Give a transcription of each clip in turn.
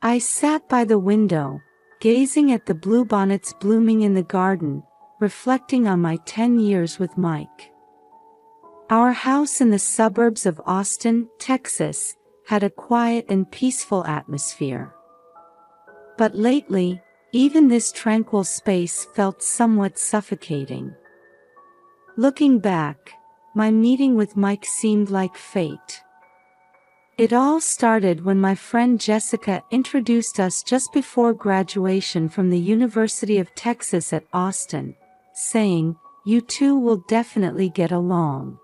I sat by the window, gazing at the bluebonnets blooming in the garden, reflecting on my 10 years with Mike. Our house in the suburbs of Austin, Texas, had a quiet and peaceful atmosphere. But lately, even this tranquil space felt somewhat suffocating. Looking back, my meeting with Mike seemed like fate. It all started when my friend Jessica introduced us just before graduation from the University of Texas at Austin, saying, "You two will definitely get along."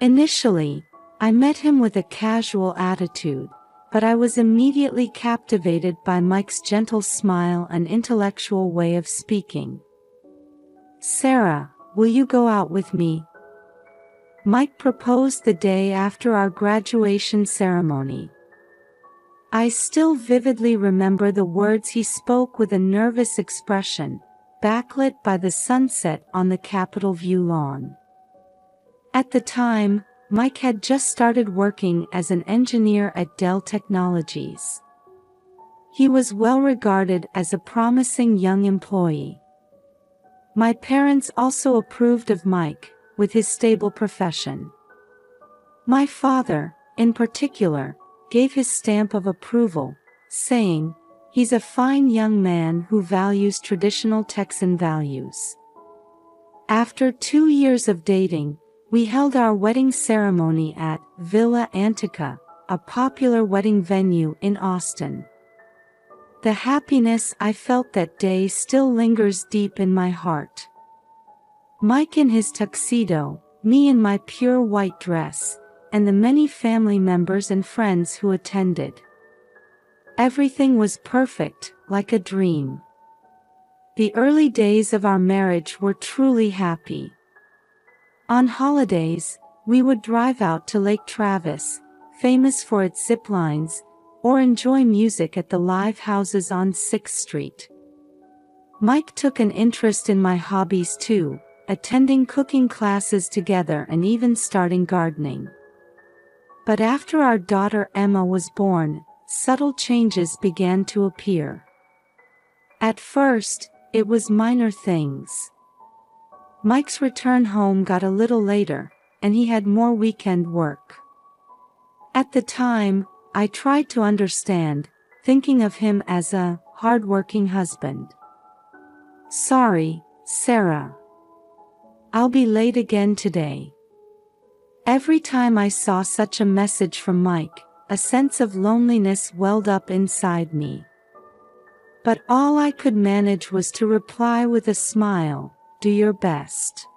Initially, I met him with a casual attitude, but I was immediately captivated by Mike's gentle smile and intellectual way of speaking. "Sarah, will you go out with me?" Mike proposed the day after our graduation ceremony. I still vividly remember the words he spoke with a nervous expression, backlit by the sunset on the Capitol View lawn. At the time, Mike had just started working as an engineer at Dell Technologies. He was well regarded as a promising young employee. My parents also approved of Mike, with his stable profession. My father, in particular, gave his stamp of approval, saying, "He's a fine young man who values traditional Texan values." After 2 years of dating, we held our wedding ceremony at Villa Antica, a popular wedding venue in Austin. The happiness I felt that day still lingers deep in my heart. Mike in his tuxedo, me in my pure white dress, and the many family members and friends who attended. Everything was perfect, like a dream. The early days of our marriage were truly happy. On holidays, we would drive out to Lake Travis, famous for its zip lines, or enjoy music at the live houses on 6th Street. Mike took an interest in my hobbies too, attending cooking classes together and even starting gardening. But after our daughter Emma was born, subtle changes began to appear. At first, it was minor things. Mike's return home got a little later, and he had more weekend work. At the time, I tried to understand, thinking of him as a hard-working husband. "Sorry, Sarah. I'll be late again today." Every time I saw such a message from Mike, a sense of loneliness welled up inside me. But all I could manage was to reply with a smile, "Do your best."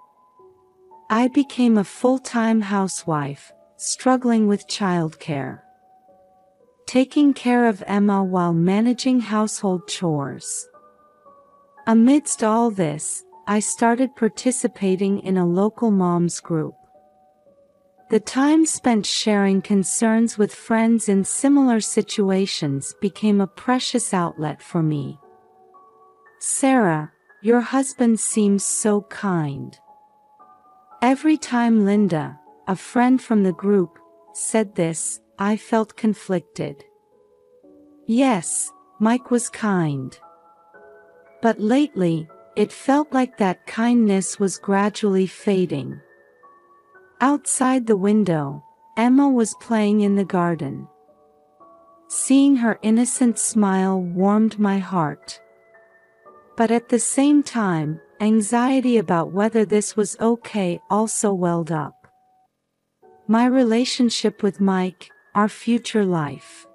I became a full-time housewife, struggling with childcare. Taking care of Emma while managing household chores. Amidst all this, I started participating in a local moms group. The time spent sharing concerns with friends in similar situations became a precious outlet for me. "Sarah, your husband seems so kind." Every time Linda, a friend from the group, said this, I felt conflicted. Yes, Mike was kind. But lately, it felt like that kindness was gradually fading. Outside the window, Emma was playing in the garden. Seeing her innocent smile warmed my heart. But at the same time, anxiety about whether this was okay also welled up. My relationship with Mike, our future life.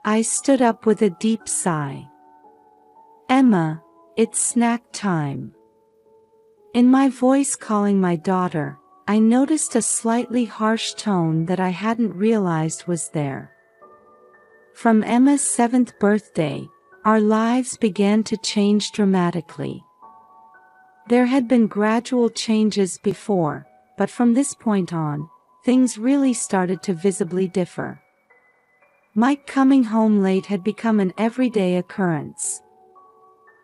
I stood up with a deep sigh. "Emma, it's snack time." In my voice calling my daughter, I noticed a slightly harsh tone that I hadn't realized was there. From Emma's 7th birthday, our lives began to change dramatically. There had been gradual changes before, but from this point on, things really started to visibly differ. Mike coming home late had become an everyday occurrence.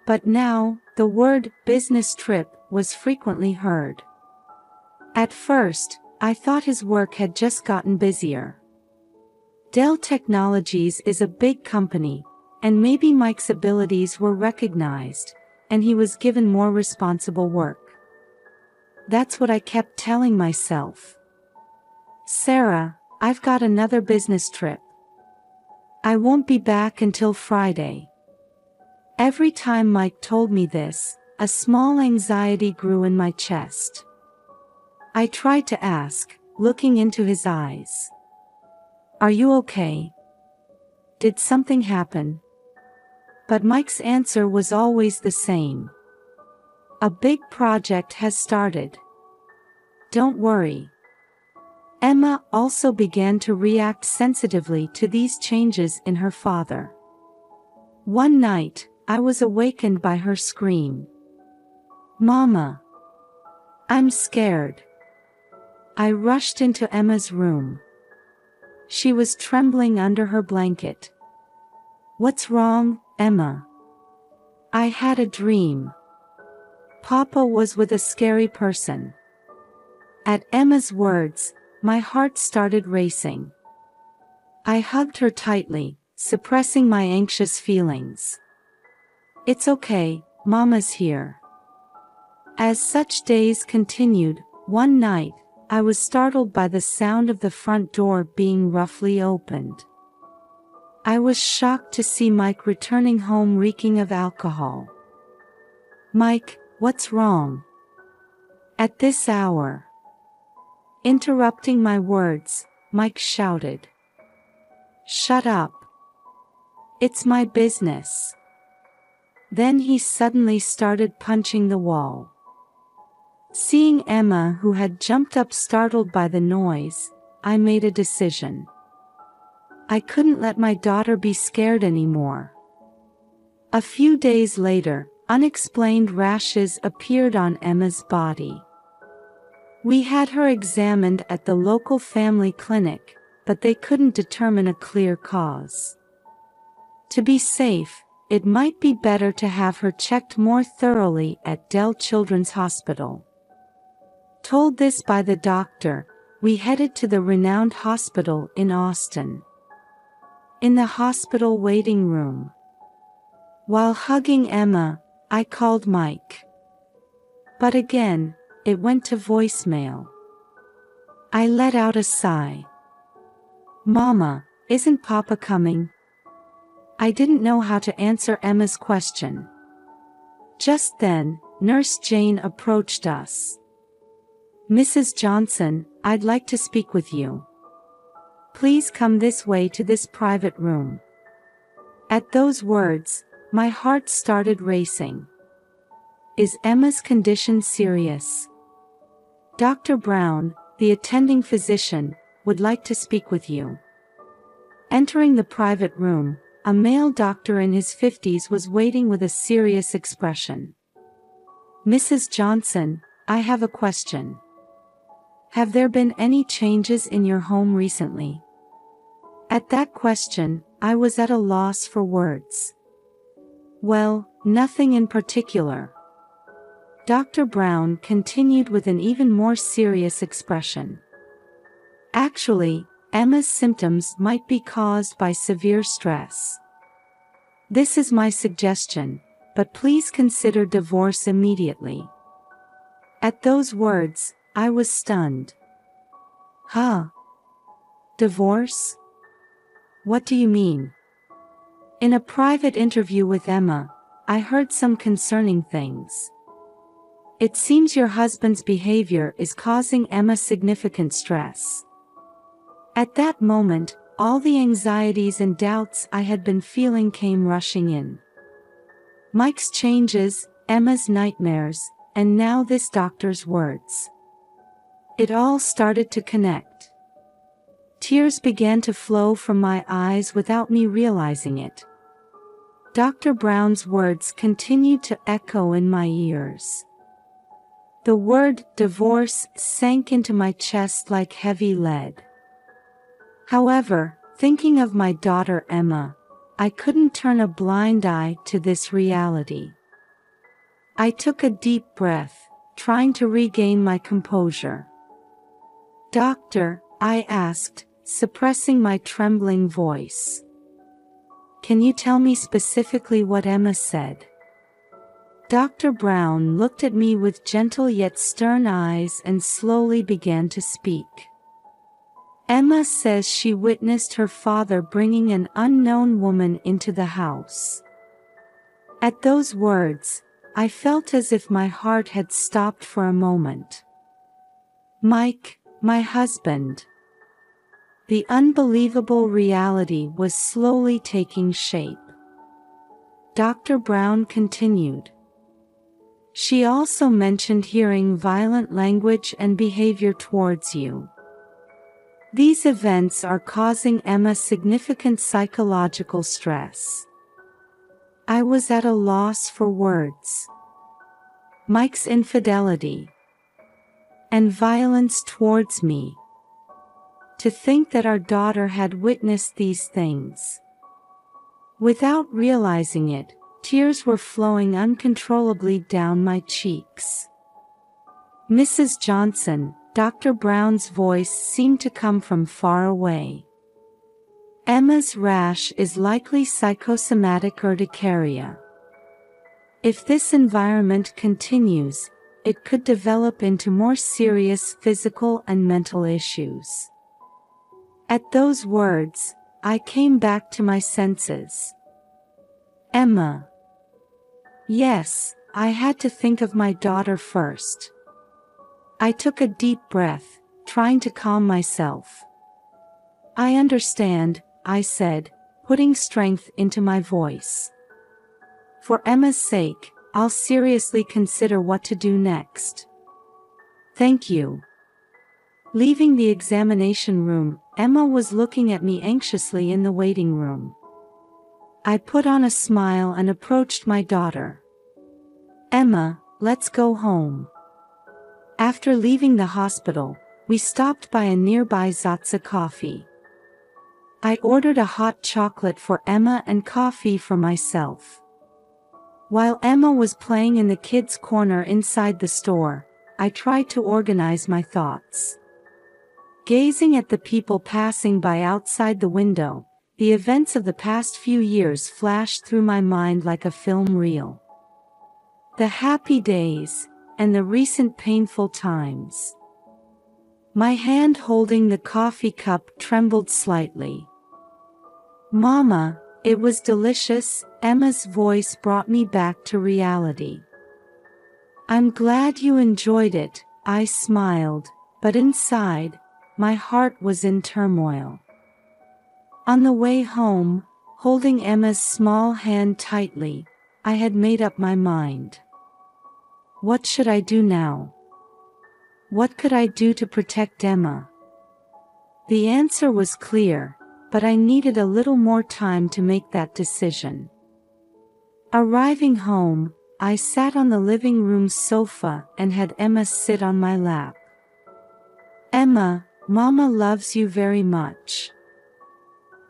But now, the word "business trip" was frequently heard. At first, I thought his work had just gotten busier. Dell Technologies is a big company, and maybe Mike's abilities were recognized, and he was given more responsible work. That's what I kept telling myself. Sarah, I've got another business trip. I won't be back until Friday. Every time Mike told me this, a small anxiety grew in my chest. I tried to ask, looking into his eyes. Are you okay? Did something happen? But Mike's answer was always the same. A big project has started. Don't worry. Emma also began to react sensitively to these changes in her father. One night, I was awakened by her scream. Mama! I'm scared. I rushed into Emma's room. She was trembling under her blanket. What's wrong, Emma? I had a dream. Papa was with a scary person. At Emma's words, my heart started racing. I hugged her tightly, suppressing my anxious feelings. It's okay, Mama's here. As such days continued, one night, I was startled by the sound of the front door being roughly opened. I was shocked to see Mike returning home reeking of alcohol. Mike, what's wrong? At this hour? Interrupting my words, Mike shouted. Shut up. It's my business. Then he suddenly started punching the wall. Seeing Emma, who had jumped up startled by the noise, I made a decision. I couldn't let my daughter be scared anymore. A few days later, unexplained rashes appeared on Emma's body. We had her examined at the local family clinic, but they couldn't determine a clear cause. To be safe, it might be better to have her checked more thoroughly at Dell Children's Hospital. Told this by the doctor, we headed to the renowned hospital in Austin. In the hospital waiting room. While hugging Emma, I called Mike. But again, it went to voicemail. I let out a sigh. Mama, isn't Papa coming? I didn't know how to answer Emma's question. Just then, Nurse Jane approached us. Mrs. Johnson, I'd like to speak with you. Please come this way to this private room. At those words, my heart started racing. Is Emma's condition serious? Dr. Brown, the attending physician, would like to speak with you. Entering the private room, a male doctor in his 50s was waiting with a serious expression. Mrs. Johnson, I have a question. Have there been any changes in your home recently? At that question, I was at a loss for words. Well, nothing in particular. Dr. Brown continued with an even more serious expression. Actually, Emma's symptoms might be caused by severe stress. This is my suggestion, but please consider divorce immediately. At those words, I was stunned. Huh? Divorce? What do you mean? In a private interview with Emma, I heard some concerning things. It seems your husband's behavior is causing Emma significant stress. At that moment, all the anxieties and doubts I had been feeling came rushing in. Mike's changes, Emma's nightmares, and now this doctor's words. It all started to connect. Tears began to flow from my eyes without me realizing it. Dr. Brown's words continued to echo in my ears. The word divorce sank into my chest like heavy lead. However, thinking of my daughter Emma, I couldn't turn a blind eye to this reality. I took a deep breath, trying to regain my composure. Doctor, I asked, suppressing my trembling voice. Can you tell me specifically what Emma said? Dr. Brown looked at me with gentle yet stern eyes and slowly began to speak. Emma says she witnessed her father bringing an unknown woman into the house. At those words, I felt as if my heart had stopped for a moment. Mike, my husband. The unbelievable reality was slowly taking shape. Dr. Brown continued. She also mentioned hearing violent language and behavior towards you. These events are causing Emma significant psychological stress. I was at a loss for words. Mike's infidelity and violence towards me. To think that our daughter had witnessed these things. Without realizing it, tears were flowing uncontrollably down my cheeks. Mrs. Johnson, Dr. Brown's voice seemed to come from far away. Emma's rash is likely psychosomatic urticaria. If this environment continues, it could develop into more serious physical and mental issues. At those words, I came back to my senses. Emma. Yes, I had to think of my daughter first. I took a deep breath, trying to calm myself. I understand, I said, putting strength into my voice. For Emma's sake, I'll seriously consider what to do next. Thank you. Leaving the examination room, Emma was looking at me anxiously in the waiting room. I put on a smile and approached my daughter. Emma, let's go home. After leaving the hospital, we stopped by a nearby Zatsa coffee. I ordered a hot chocolate for Emma and coffee for myself. While Emma was playing in the kids' corner inside the store, I tried to organize my thoughts. Gazing at the people passing by outside the window, the events of the past few years flashed through my mind like a film reel. The happy days, and the recent painful times. My hand holding the coffee cup trembled slightly. Mama, it was delicious, Emma's voice brought me back to reality. I'm glad you enjoyed it, I smiled, but inside, my heart was in turmoil. On the way home, holding Emma's small hand tightly, I had made up my mind. What should I do now? What could I do to protect Emma? The answer was clear, but I needed a little more time to make that decision. Arriving home, I sat on the living room sofa and had Emma sit on my lap. Emma, Mama loves you very much.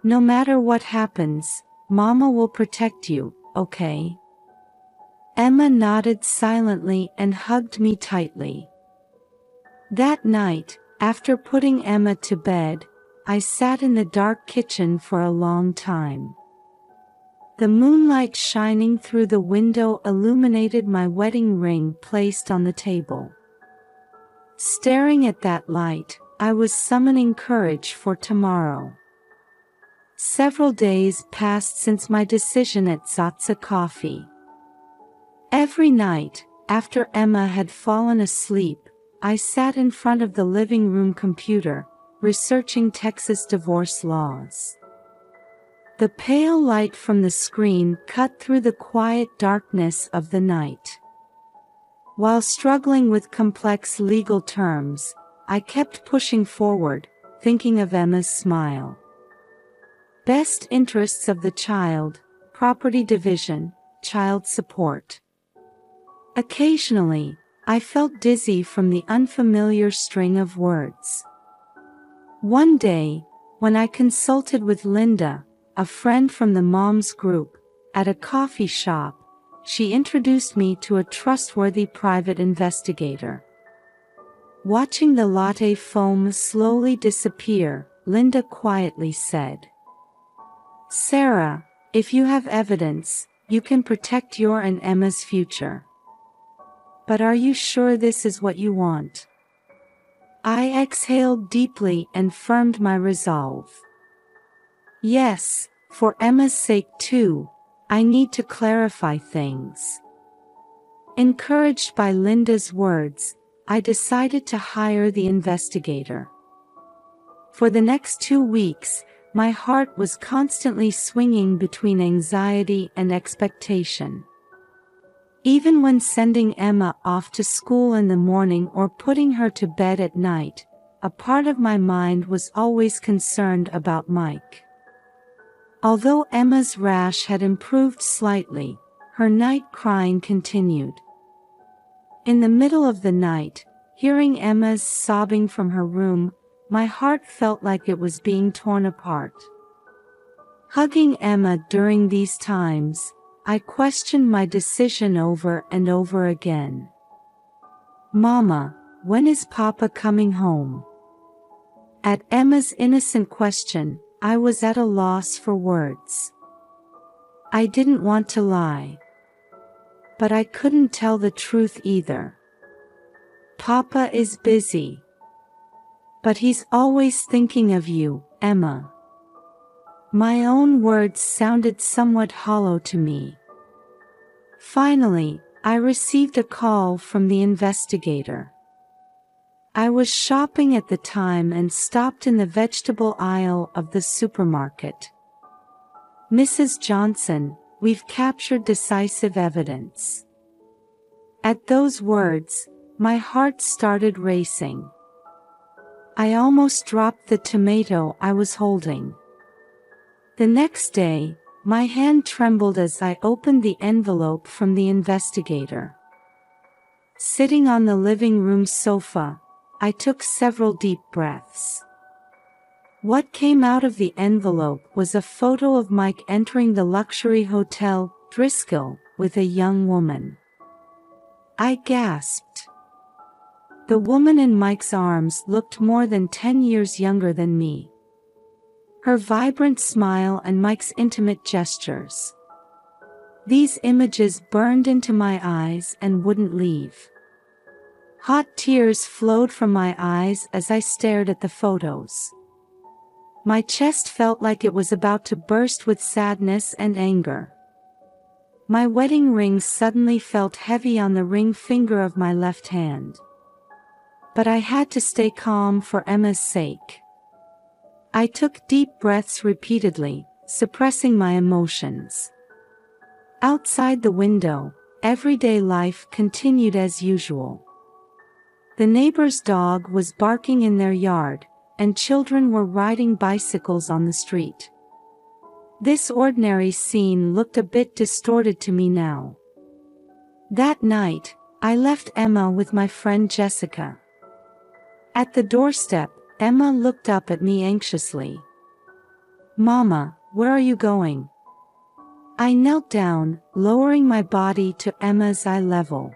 No matter what happens, Mama will protect you, okay? Emma nodded silently and hugged me tightly. That night, after putting Emma to bed, I sat in the dark kitchen for a long time. The moonlight shining through the window illuminated my wedding ring placed on the table. Staring at that light, I was summoning courage for tomorrow. Several days passed since my decision at Zatsa Coffee. Every night, after Emma had fallen asleep, I sat in front of the living room computer, researching Texas divorce laws. The pale light from the screen cut through the quiet darkness of the night. While struggling with complex legal terms, I kept pushing forward, thinking of Emma's smile. Best interests of the child, property division, child support. Occasionally, I felt dizzy from the unfamiliar string of words. One day, when I consulted with Linda, a friend from the moms group, at a coffee shop, she introduced me to a trustworthy private investigator. Watching the latte foam slowly disappear, Linda quietly said. "Sarah, if you have evidence, you can protect your and Emma's future. But are you sure this is what you want?" I exhaled deeply and firmed my resolve. Yes, for Emma's sake too, I need to clarify things. Encouraged by Linda's words, I decided to hire the investigator. For the next 2 weeks, my heart was constantly swinging between anxiety and expectation. Even when sending Emma off to school in the morning or putting her to bed at night, a part of my mind was always concerned about Mike. Although Emma's rash had improved slightly, her night crying continued. In the middle of the night, hearing Emma's sobbing from her room, my heart felt like it was being torn apart. Hugging Emma during these times, I questioned my decision over and over again. "Mama, when is Papa coming home?" At Emma's innocent question, I was at a loss for words. I didn't want to lie. But I couldn't tell the truth either. "Papa is busy. But he's always thinking of you, Emma." My own words sounded somewhat hollow to me. Finally, I received a call from the investigator. I was shopping at the time and stopped in the vegetable aisle of the supermarket. "Mrs. Johnson, we've captured decisive evidence." At those words, my heart started racing. I almost dropped the tomato I was holding. The next day, my hand trembled as I opened the envelope from the investigator. Sitting on the living room sofa, I took several deep breaths. What came out of the envelope was a photo of Mike entering the luxury hotel, Driscoll, with a young woman. I gasped. The woman in Mike's arms looked more than 10 years younger than me. Her vibrant smile and Mike's intimate gestures. These images burned into my eyes and wouldn't leave. Hot tears flowed from my eyes as I stared at the photos. My chest felt like it was about to burst with sadness and anger. My wedding ring suddenly felt heavy on the ring finger of my left hand. But I had to stay calm for Emma's sake. I took deep breaths repeatedly, suppressing my emotions. Outside the window, everyday life continued as usual. The neighbor's dog was barking in their yard, and children were riding bicycles on the street. This ordinary scene looked a bit distorted to me now. That night, I left Emma with my friend Jessica. At the doorstep, Emma looked up at me anxiously. "Mama, where are you going?" I knelt down, lowering my body to Emma's eye level.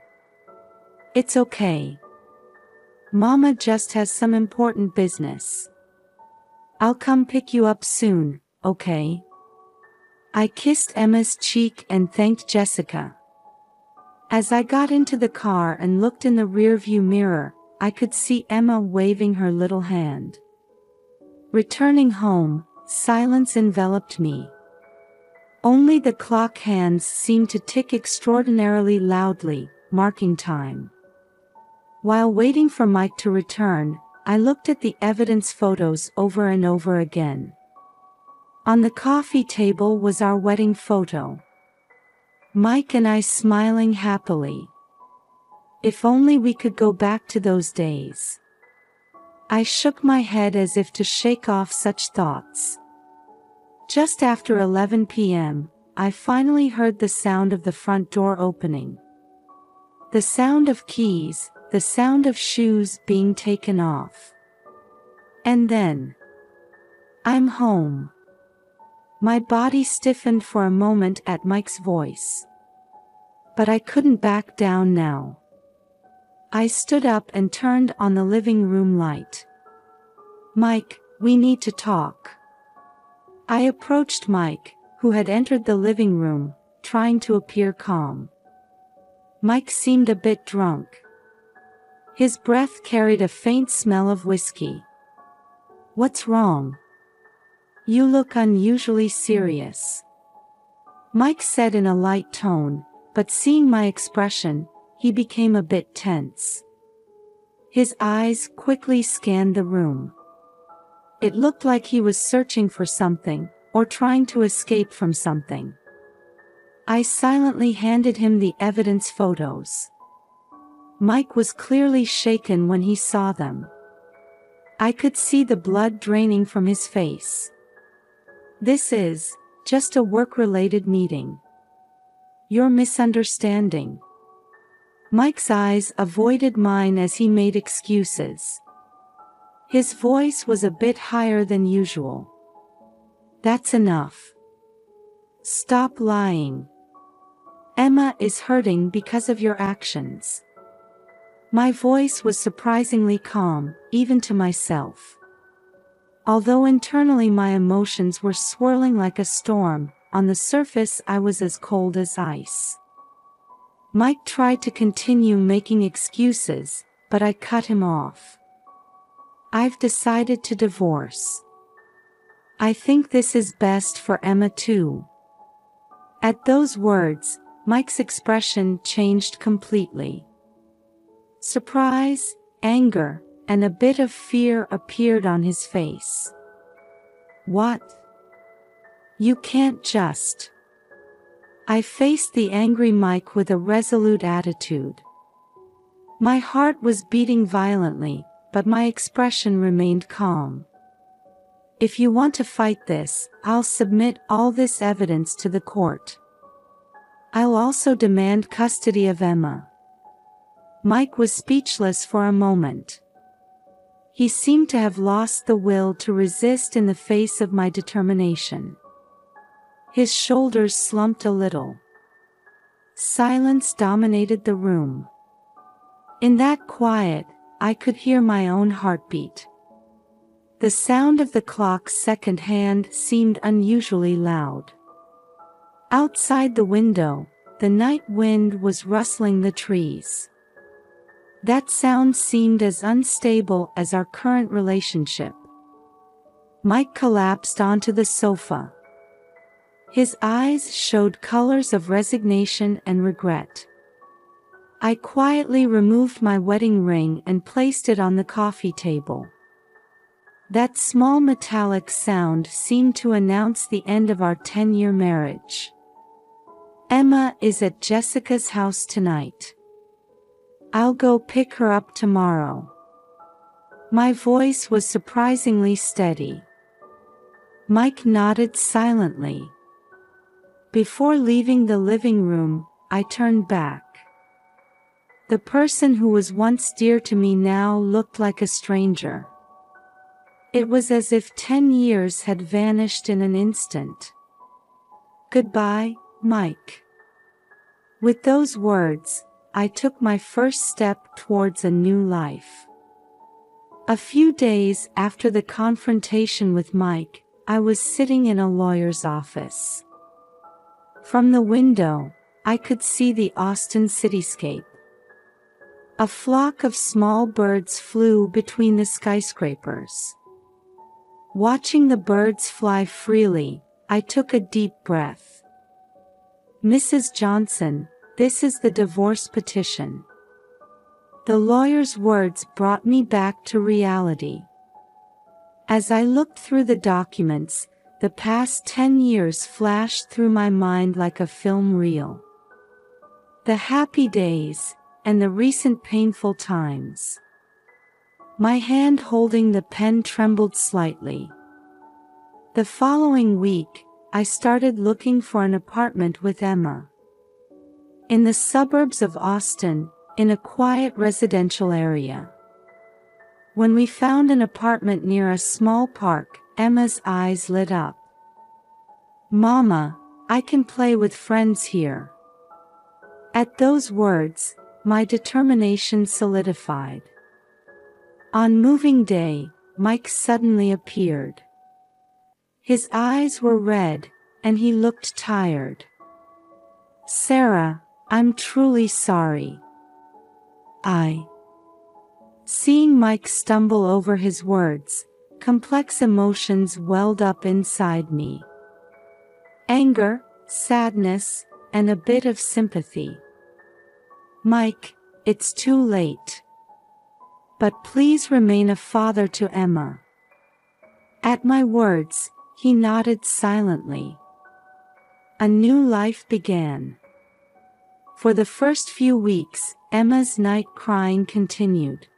"It's okay. Mama just has some important business. I'll come pick you up soon, okay?" I kissed Emma's cheek and thanked Jessica. As I got into the car and looked in the rearview mirror, I could see Emma waving her little hand. Returning home, silence enveloped me. Only the clock hands seemed to tick extraordinarily loudly, marking time. While waiting for Mike to return, I looked at the evidence photos over and over again. On the coffee table was our wedding photo. Mike and I smiling happily. If only we could go back to those days. I shook my head as if to shake off such thoughts. Just after 11 p.m., I finally heard the sound of the front door opening. The sound of keys, the sound of shoes being taken off. And then, "I'm home." My body stiffened for a moment at Mike's voice. But I couldn't back down now. I stood up and turned on the living room light. "Mike, We need to talk. I approached Mike, who had entered the living room, trying to appear calm. Mike seemed a bit drunk. His breath carried a faint smell of whiskey. "What's wrong? You look unusually serious," Mike said in a light tone, but seeing my expression, he became a bit tense. His eyes quickly scanned the room. It looked like he was searching for something, or trying to escape from something. I silently handed him the evidence photos. Mike was clearly shaken when he saw them. I could see the blood draining from his face. "This is just a work-related meeting. You're misunderstanding." Mike's eyes avoided mine as he made excuses. His voice was a bit higher than usual. "That's enough. Stop lying. Emma is hurting because of your actions." My voice was surprisingly calm, even to myself. Although internally my emotions were swirling like a storm, on the surface I was as cold as ice. Mike tried to continue making excuses, but I cut him off. "I've decided to divorce. I think this is best for Emma too." At those words, Mike's expression changed completely. Surprise, anger, and a bit of fear appeared on his face. "What? You can't just..." I faced the angry Mike with a resolute attitude. My heart was beating violently, but my expression remained calm. "If you want to fight this, I'll submit all this evidence to the court. I'll also demand custody of Emma." Mike was speechless for a moment. He seemed to have lost the will to resist in the face of my determination. His shoulders slumped a little. Silence dominated the room. In that quiet, I could hear my own heartbeat. The sound of the clock's second hand seemed unusually loud. Outside the window, the night wind was rustling the trees. That sound seemed as unstable as our current relationship. Mike collapsed onto the sofa. His eyes showed colors of resignation and regret. I quietly removed my wedding ring and placed it on the coffee table. That small metallic sound seemed to announce the end of our 10-year marriage. "Emma is at Jessica's house tonight. I'll go pick her up tomorrow." My voice was surprisingly steady. Mike nodded silently. Before leaving the living room, I turned back. The person who was once dear to me now looked like a stranger. It was as if 10 years had vanished in an instant. "Goodbye, Mike." With those words, I took my first step towards a new life. A few days after the confrontation with Mike, I was sitting in a lawyer's office. From the window, I could see the Austin cityscape. A flock of small birds flew between the skyscrapers. Watching the birds fly freely, I took a deep breath. "Mrs. Johnson, this is the divorce petition." The lawyer's words brought me back to reality. As I looked through the documents, the past 10 years flashed through my mind like a film reel. The happy days, and the recent painful times. My hand holding the pen trembled slightly. The following week, I started looking for an apartment with Emma. In the suburbs of Austin, in a quiet residential area. When we found an apartment near a small park, Emma's eyes lit up. "Mama, I can play with friends here." At those words, my determination solidified. On moving day, Mike suddenly appeared. His eyes were red, and he looked tired. "Sarah, I'm truly sorry." Seeing Mike stumble over his words, complex emotions welled up inside me. Anger, sadness, and a bit of sympathy. "Mike, it's too late. But please remain a father to Emma." At my words, he nodded silently. A new life began. For the first few weeks, Emma's night crying continued.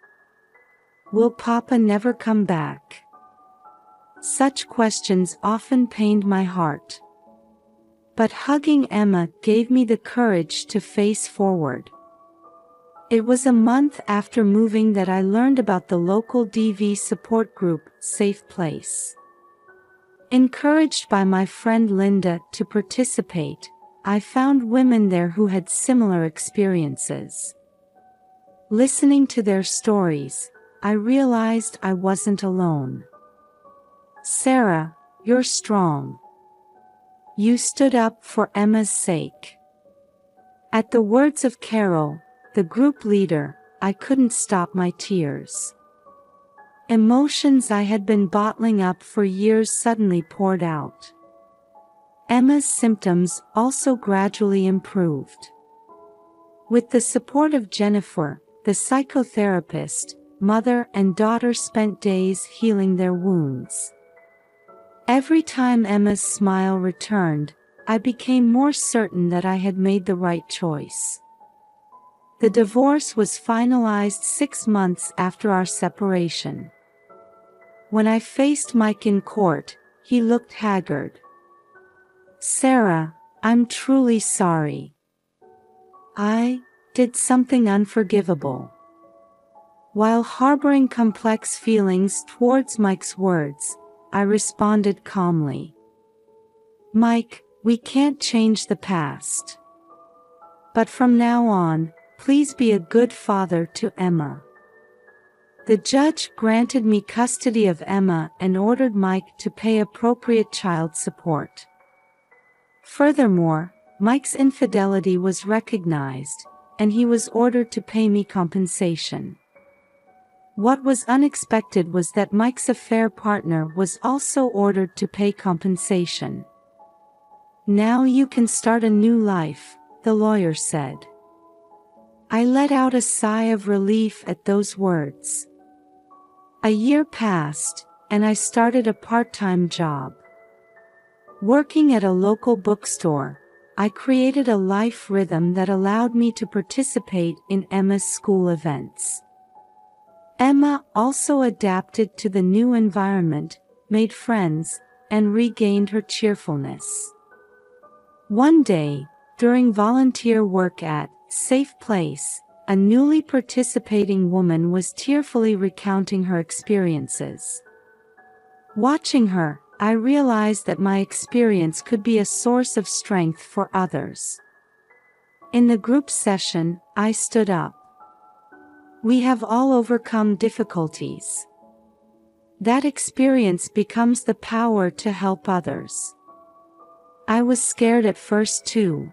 "Will Papa never come back?" Such questions often pained my heart. But hugging Emma gave me the courage to face forward. It was a month after moving that I learned about the local DV support group, Safe Place. Encouraged by my friend Linda to participate, I found women there who had similar experiences. Listening to their stories, I realized I wasn't alone. "Sarah, you're strong. You stood up for Emma's sake." At the words of Carol, the group leader, I couldn't stop my tears. Emotions I had been bottling up for years suddenly poured out. Emma's symptoms also gradually improved. With the support of Jennifer, the psychotherapist, mother and daughter spent days healing their wounds. Every time Emma's smile returned, I became more certain that I had made the right choice. The divorce was finalized 6 months after our separation. When I faced Mike in court, he looked haggard. "Sarah, I'm truly sorry. I did something unforgivable." While harboring complex feelings towards Mike's words, I responded calmly. "Mike, we can't change the past. But from now on, please be a good father to Emma." The judge granted me custody of Emma and ordered Mike to pay appropriate child support. Furthermore, Mike's infidelity was recognized, and he was ordered to pay me compensation. What was unexpected was that Mike's affair partner was also ordered to pay compensation. "Now you can start a new life," the lawyer said. I let out a sigh of relief at those words. A year passed, and I started a part-time job. Working at a local bookstore, I created a life rhythm that allowed me to participate in Emma's school events. Emma also adapted to the new environment, made friends, and regained her cheerfulness. One day, during volunteer work at Safe Place, a newly participating woman was tearfully recounting her experiences. Watching her, I realized that my experience could be a source of strength for others. In the group session, I stood up. "We have all overcome difficulties. That experience becomes the power to help others." I was scared at first too.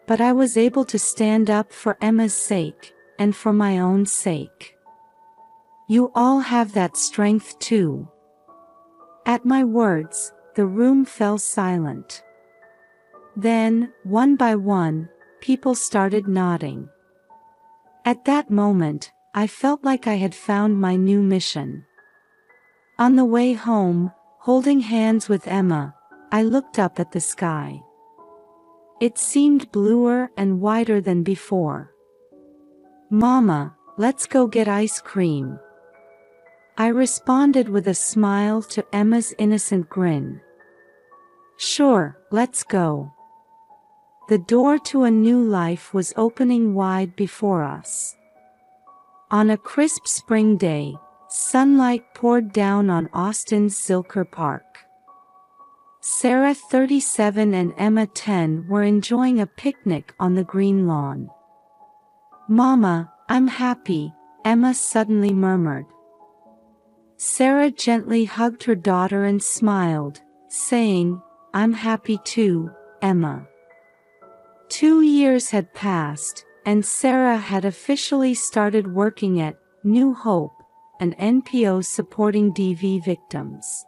But I was able to stand up for Emma's sake, and for my own sake. You all have that strength too. At my words, the room fell silent. Then, one by one, people started nodding. At that moment, I felt like I had found my new mission. On the way home, holding hands with Emma, I looked up at the sky. It seemed bluer and wider than before. "Mama, let's go get ice cream." I responded with a smile to Emma's innocent grin. "Sure, let's go." The door to a new life was opening wide before us. On a crisp spring day, sunlight poured down on Austin's Zilker Park. Sarah, 37, and Emma, 10, were enjoying a picnic on the green lawn. "Mama, I'm happy," Emma suddenly murmured. Sarah gently hugged her daughter and smiled, saying, "I'm happy too, Emma." 2 years had passed, and Sarah had officially started working at New Hope, an NPO supporting DV victims.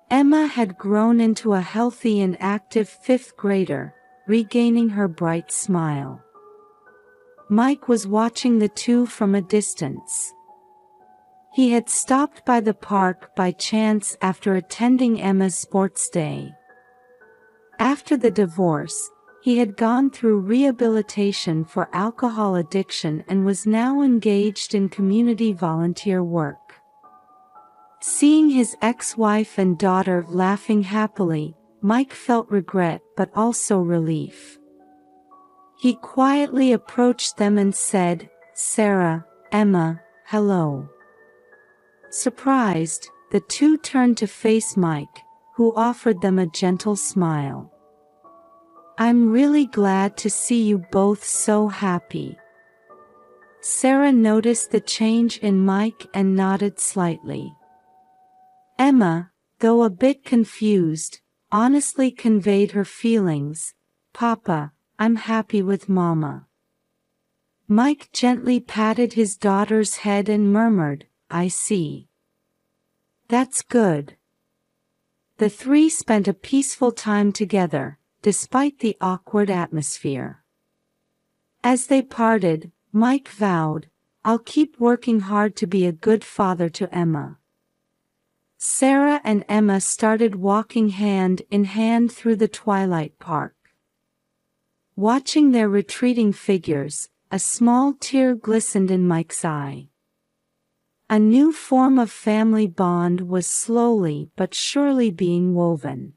Emma had grown into a healthy and active fifth grader, regaining her bright smile. Mike was watching the two from a distance. He had stopped by the park by chance after attending Emma's sports day. After the divorce, he had gone through rehabilitation for alcohol addiction and was now engaged in community volunteer work. Seeing his ex-wife and daughter laughing happily, Mike felt regret but also relief. He quietly approached them and said, "Sarah, Emma, hello." Surprised, the two turned to face Mike, who offered them a gentle smile. "I'm really glad to see you both so happy." Sarah noticed the change in Mike and nodded slightly. Emma, though a bit confused, honestly conveyed her feelings. "Papa, I'm happy with Mama." Mike gently patted his daughter's head and murmured, "I see. That's good." The three spent a peaceful time together, despite the awkward atmosphere. As they parted, Mike vowed, "I'll keep working hard to be a good father to Emma." Sarah and Emma started walking hand in hand through the twilight park. Watching their retreating figures, a small tear glistened in Mike's eye. A new form of family bond was slowly but surely being woven.